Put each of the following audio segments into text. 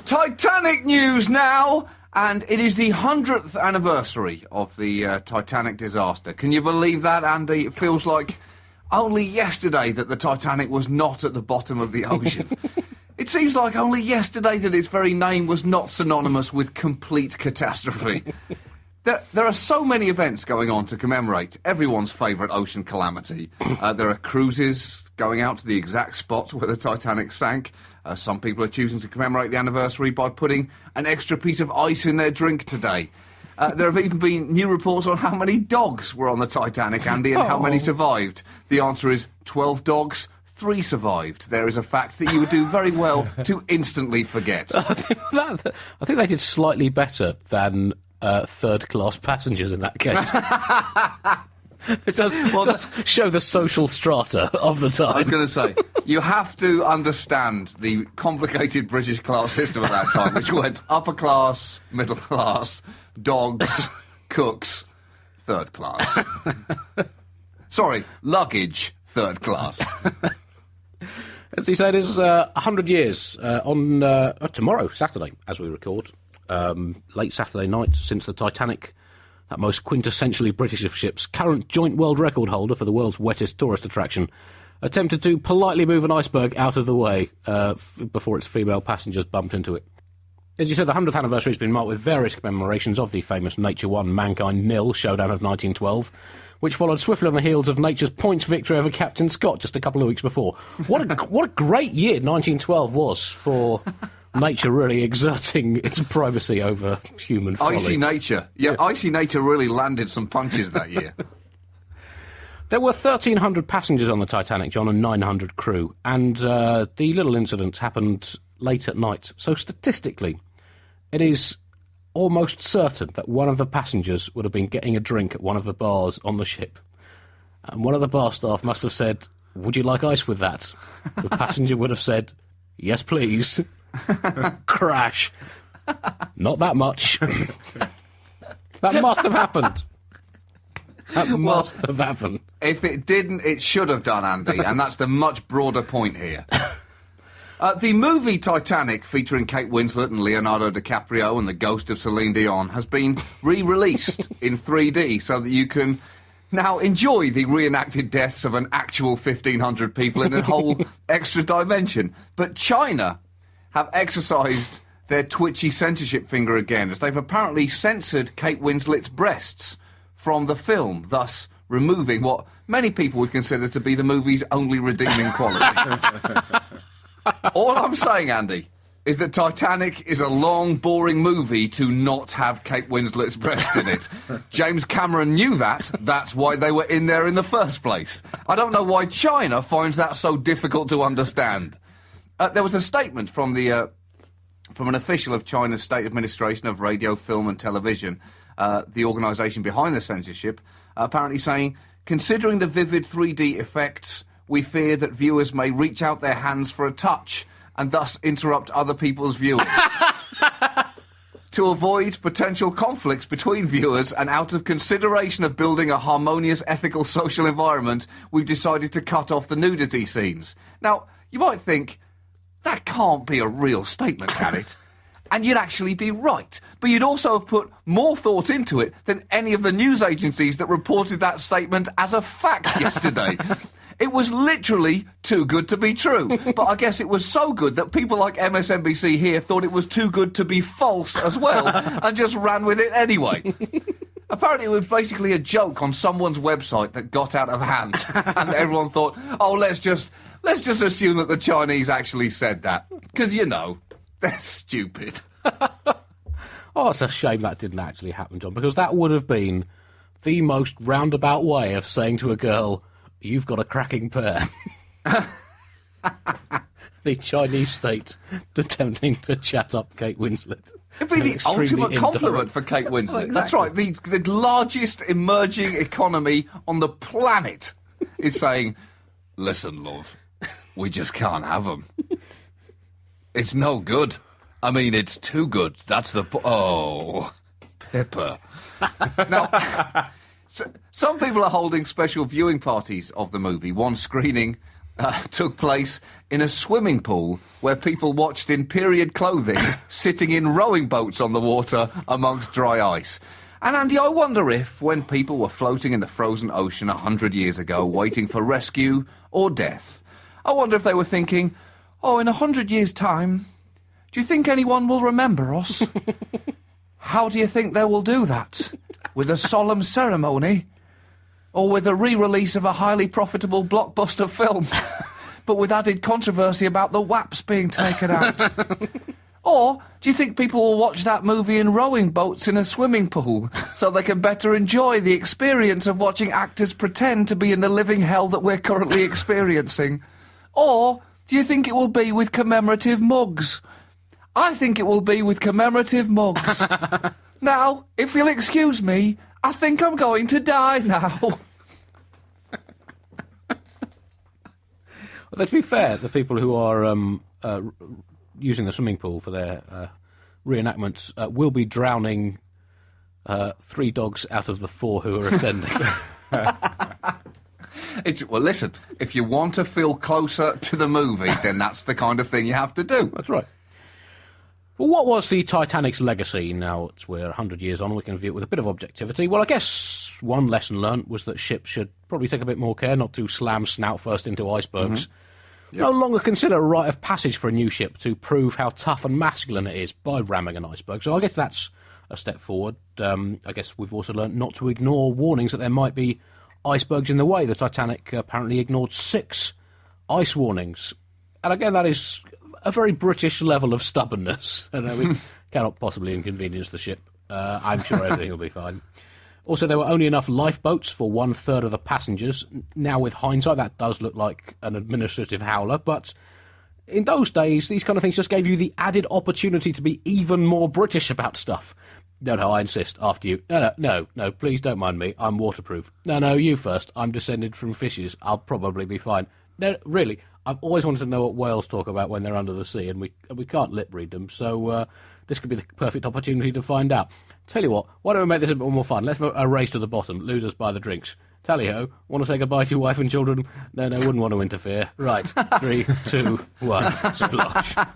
Titanic news now, and it is the 100th anniversary of the Titanic disaster. Can you believe that, Andy? It feels like only yesterday that the Titanic was not at the bottom of the ocean. It seems like only yesterday that its very name was not synonymous with complete catastrophe. There are so many events going on to commemorate everyone's favourite ocean calamity. There are cruises going out to the exact spot where the Titanic sank. Some people are choosing to commemorate the anniversary by putting an extra piece of ice in their drink today. There have even been new reports on how many dogs were on the Titanic, Andy, and how many survived. The answer is 12 dogs, 3 survived. There is a fact that you would do very well to instantly forget. I think they did slightly better than third-class passengers in that case. It does show the social strata of the time. I was going to say, you have to understand the complicated British class system at that time, which went upper class, middle class, dogs, cooks, third class. Sorry, luggage, third class. As he said, it's 100 years on tomorrow, Saturday, as we record. Late Saturday night, since the Titanic, that most quintessentially British of ships, current joint world record holder for the world's wettest tourist attraction, attempted to politely move an iceberg out of the way before its female passengers bumped into it. As you said, the 100th anniversary has been marked with various commemorations of the famous Nature 1, Mankind 0 showdown of 1912, which followed swiftly on the heels of Nature's points victory over Captain Scott just a couple of weeks before. What a great year 1912 was for nature really exerting its primacy over human folly. Icy nature. Yeah, icy nature really landed some punches that year. There were 1,300 passengers on the Titanic, John, and 900 crew, and the little incident happened late at night. So statistically, it is almost certain that one of the passengers would have been getting a drink at one of the bars on the ship. And one of the bar staff must have said, "Would you like ice with that?" The passenger would have said, "Yes, please." Crash. Not that much. That must have happened. That must have happened. If it didn't, it should have done, Andy, and that's the much broader point here. The movie Titanic, featuring Kate Winslet and Leonardo DiCaprio and the ghost of Celine Dion, has been re-released in 3D so that you can now enjoy the reenacted deaths of an actual 1,500 people in a whole extra dimension. But China have exercised their twitchy censorship finger again, as they've apparently censored Kate Winslet's breasts from the film, thus removing what many people would consider to be the movie's only redeeming quality. All I'm saying, Andy, is that Titanic is a long, boring movie to not have Kate Winslet's breasts in it. James Cameron knew that. That's why they were in there in the first place. I don't know why China finds that so difficult to understand. There was a statement from an official of China's State Administration of Radio, Film and Television, the organisation behind the censorship, apparently saying, "Considering the vivid 3D effects, we fear that viewers may reach out their hands for a touch and thus interrupt other people's viewing. To avoid potential conflicts between viewers and out of consideration of building a harmonious, ethical, social environment, we've decided to cut off the nudity scenes." Now, you might think, that can't be a real statement, can it? And you'd actually be right. But you'd also have put more thought into it than any of the news agencies that reported that statement as a fact yesterday. It was literally too good to be true. But I guess it was so good that people like MSNBC here thought it was too good to be false as well, and just ran with it anyway. Apparently it was basically a joke on someone's website that got out of hand, and everyone thought, oh, let's just assume that the Chinese actually said that. Because, you know, they're stupid. Oh, it's a shame that didn't actually happen, John, because that would have been the most roundabout way of saying to a girl, "You've got a cracking pair." The Chinese state attempting to chat up Kate Winslet. It'd be the ultimate compliment for Kate Winslet. Well, exactly. That's right. The largest emerging economy on the planet is saying, "Listen, love, we just can't have them. It's no good. I mean, it's too good. That's the... Oh, Pippa." Now, some people are holding special viewing parties of the movie, one screening took place in a swimming pool where people watched in period clothing, sitting in rowing boats on the water amongst dry ice. And Andy, I wonder if, when people were floating in the frozen ocean 100 years ago, waiting for rescue or death, I wonder if they were thinking, oh, in 100 years' time, do you think anyone will remember us? How do you think they will do that? With a solemn ceremony? Or with a re-release of a highly profitable blockbuster film, but with added controversy about the WAPs being taken out? Or do you think people will watch that movie in rowing boats in a swimming pool so they can better enjoy the experience of watching actors pretend to be in the living hell that we're currently experiencing? Or do you think it will be with commemorative mugs? I think it will be with commemorative mugs. Now, if you'll excuse me, I think I'm going to die now. Well, to be fair, the people who are using the swimming pool for their reenactments will be drowning 3 dogs out of the 4 who are attending. Well, listen, if you want to feel closer to the movie, then that's the kind of thing you have to do. That's right. Well, what was the Titanic's legacy? Now we're 100 years on, we can view it with a bit of objectivity. Well, I guess one lesson learnt was that ships should probably take a bit more care not to slam snout first into icebergs. Mm-hmm. Yep. No longer consider a rite of passage for a new ship to prove how tough and masculine it is by ramming an iceberg. So I guess that's a step forward. I guess we've also learnt not to ignore warnings that there might be icebergs in the way. The Titanic apparently ignored 6 ice warnings. And again, that is a very British level of stubbornness. And we cannot possibly inconvenience the ship. I'm sure everything will be fine. Also, there were only enough lifeboats for 1/3 of the passengers. Now, with hindsight, that does look like an administrative howler, but in those days, these kind of things just gave you the added opportunity to be even more British about stuff. No, I insist, after you. No, please don't mind me, I'm waterproof. No, you first, I'm descended from fishes, I'll probably be fine. No, really, I've always wanted to know what whales talk about when they're under the sea, and we can't lip read them, so this could be the perfect opportunity to find out. Tell you what, why don't we make this a bit more fun? Let's vote a race to the bottom, losers buy the drinks. Tally-ho, want to say goodbye to your wife and children? No, wouldn't want to interfere. Right, 3, 2, 1, splosh.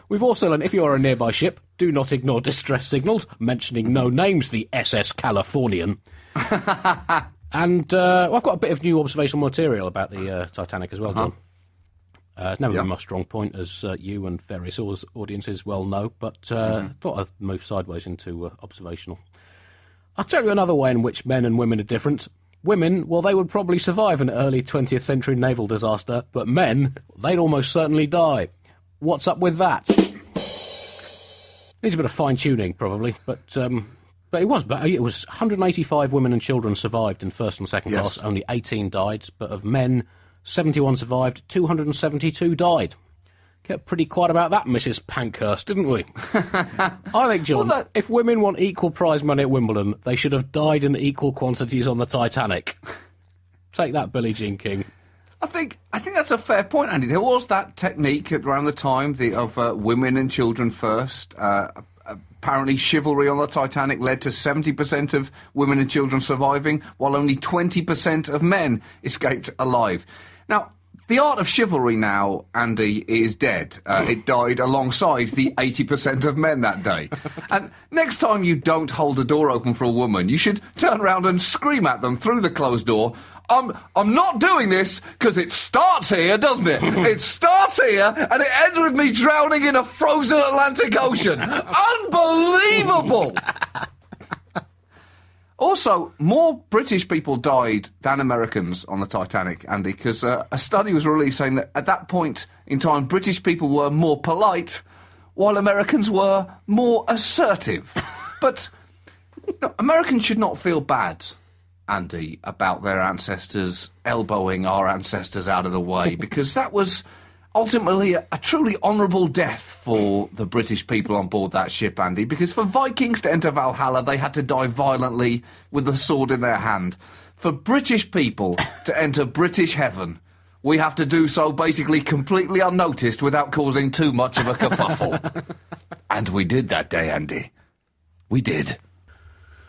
We've also learned if you are a nearby ship, do not ignore distress signals, mentioning no names, the SS Californian. And I've got a bit of new observational material about the Titanic as well, John. It's never been my strong point, as you and various audiences well know, but thought I'd move sideways into observational. I'll tell you another way in which men and women are different. Women, well, they would probably survive an early 20th century naval disaster, but men, they'd almost certainly die. What's up with that? Needs a bit of fine-tuning, probably, but it was 185 women and children survived in first and second class, only 18 died, but of men, 71 survived, 272 died. Kept pretty quiet about that, Mrs. Pankhurst, didn't we? I think, John, if women want equal prize money at Wimbledon, they should have died in equal quantities on the Titanic. Take that, Billie Jean King. I think that's a fair point, Andy. There was that technique around the time of women and children first. Apparently, chivalry on the Titanic led to 70% of women and children surviving, while only 20% of men escaped alive. Now, the art of chivalry now, Andy, is dead. It died alongside the 80% of men that day. And next time you don't hold a door open for a woman, you should turn around and scream at them through the closed door, I'm not doing this, because it starts here, doesn't it? It starts here, and it ends with me drowning in a frozen Atlantic Ocean. Unbelievable! Also, more British people died than Americans on the Titanic, Andy, because a study was released saying that at that point in time, British people were more polite, while Americans were more assertive. But Americans should not feel bad, Andy, about their ancestors elbowing our ancestors out of the way, because that was ultimately a truly honourable death for the British people on board that ship, Andy, because for Vikings to enter Valhalla, they had to die violently with a sword in their hand. For British people to enter British heaven, we have to do so basically completely unnoticed without causing too much of a kerfuffle. And we did that day, Andy. We did.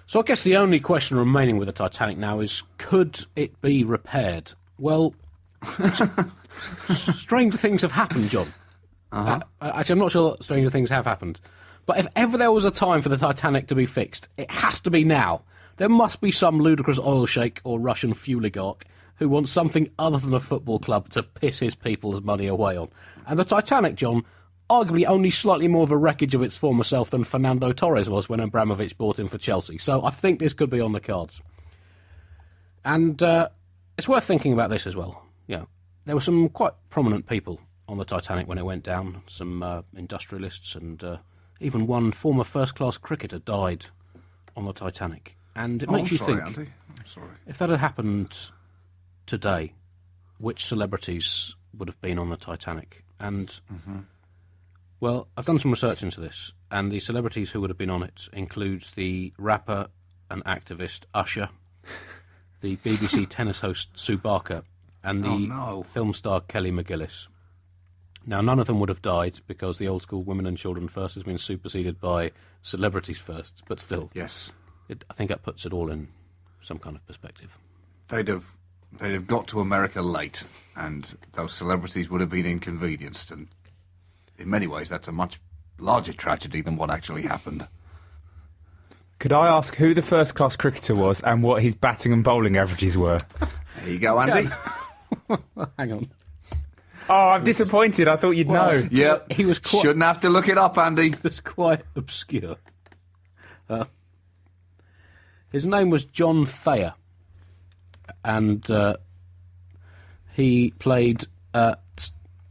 So I guess the only question remaining with the Titanic now is, could it be repaired? Well, Stranger things have happened, John. Actually, I'm not sure that stranger things have happened. But if ever there was a time for the Titanic to be fixed, it has to be now. There must be some ludicrous oil sheik or Russian fueligarch who wants something other than a football club to piss his people's money away on. And the Titanic, John, arguably only slightly more of a wreckage of its former self than Fernando Torres was when Abramovich bought him for Chelsea. So I think this could be on the cards. And it's worth thinking about this as well. You know, there were some quite prominent people on the Titanic when it went down. Some industrialists and even one former first-class cricketer died on the Titanic. And it makes you think, Andy. I'm sorry. If that had happened today, which celebrities would have been on the Titanic? And, well, I've done some research into this, and the celebrities who would have been on it includes the rapper and activist Usher, the BBC tennis host Sue Barker, and the film star Kelly McGillis. Now, none of them would have died because the old school women and children first has been superseded by celebrities first, but still. Yes. I think that puts it all in some kind of perspective. They'd have got to America late, and those celebrities would have been inconvenienced, and in many ways that's a much larger tragedy than what actually happened. Could I ask who the first-class cricketer was and what his batting and bowling averages were? There you go, Andy. Hang on. Oh, I'm disappointed. I thought you'd know. Yep. He was quite... Shouldn't have to look it up, Andy. It was quite obscure. His name was John Thayer, and he played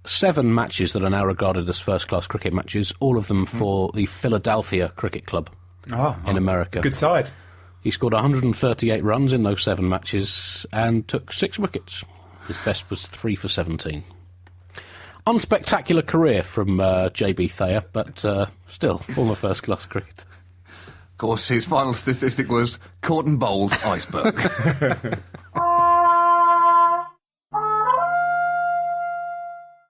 7 matches that are now regarded as first-class cricket matches, all of them for the Philadelphia Cricket Club in America. Good side. He scored 138 runs in those 7 matches and took 6 wickets. His best was 3 for 17. Unspectacular career from JB Thayer, but still, former first-class cricket. Of course, his final statistic was caught and bowled iceberg.